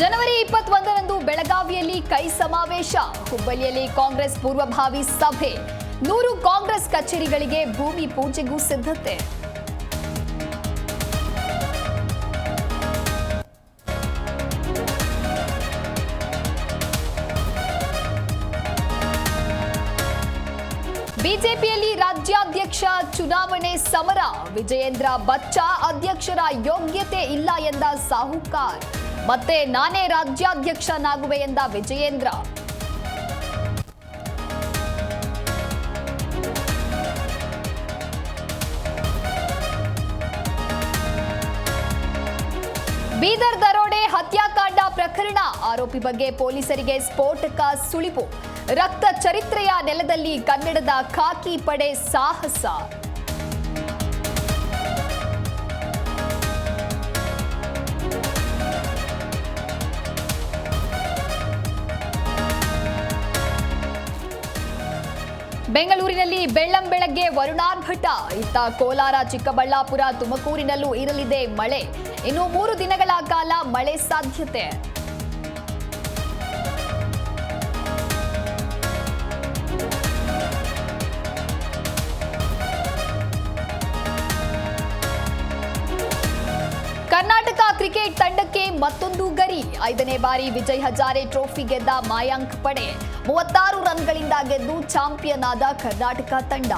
ಜನವರಿ 21ರಂದು ಬೆಳಗಾವಿಯಲ್ಲಿ ಕೈ ಸಮಾವೇಶ, ಹುಬ್ಬಳ್ಳಿಯಲ್ಲಿ ಕಾಂಗ್ರೆಸ್ ಪೂರ್ವಭಾವಿ ಸಭೆ, 100 ಕಾಂಗ್ರೆಸ್ ಕಚೇರಿಗಳಿಗೆ ಭೂಮಿ ಪೂಜೆಗೂ ಸಿದ್ಧತೆ. ಬಿಜೆಪಿಯಲ್ಲಿ ರಾಜ್ಯಾಧ್ಯಕ್ಷ ಚುನಾವಣೆ ಸಮರ, ವಿಜಯೇಂದ್ರ ಬಚ್ಚ ಅಧ್ಯಕ್ಷರ ಯೋಗ್ಯತೆ ಇಲ್ಲ ಎಂದ ಸಾಹುಕಾರ್, ಮತ್ತೆ ನಾನೇ ರಾಜ್ಯಾಧ್ಯಕ್ಷನಾಗುವೆ ಎಂದ ವಿಜಯೇಂದ್ರ. ಬೀದರ್ ದರೋಡೆ ಹತ್ಯಾಕಾಂಡ ಪ್ರಕರಣ, ಆರೋಪಿ ಬಗ್ಗೆ ಪೊಲೀಸರಿಗೆ ಸ್ಫೋಟಕ ಸುಳಿವು, ರಕ್ತ ಚರಿತ್ರೆಯ ನೆಲದಲ್ಲಿ ಕನ್ನಡದ ಖಾಕಿ ಪಡೆ ಸಾಹಸ. ಬೆಂಗಳೂರಿನಲ್ಲಿ ಬೆಳ್ಳಂಬೆಳಗ್ಗೆ ವರುಣಾರ್ಭಟ, ಇತ್ತ ಕೋಲಾರ, ಚಿಕ್ಕಬಳ್ಳಾಪುರ, ತುಮಕೂರಿನಲ್ಲೂ ಇರಲಿದೆ ಮಳೆ. ಇನ್ನು 3 ದಿನಗಳ ಕಾಲ ಮಳೆ ಸಾಧ್ಯತೆ. ಕರ್ನಾಟಕ ಕ್ರಿಕೆಟ್ ತಂಡಕ್ಕೆ ಮತ್ತೊಂದು ಗರಿ, 5ನೇ ಬಾರಿ ವಿಜಯ್ ಹಜಾರೆ ಟ್ರೋಫಿ ಗೆದ್ದ ಮಾಯಾಂಕ್ ಪಡೆ 36 ರನ್ಗಳಿಂದ ಗೆದ್ದು ಚಾಂಪಿಯನ್ ಆದ ಕರ್ನಾಟಕ ತಂಡ.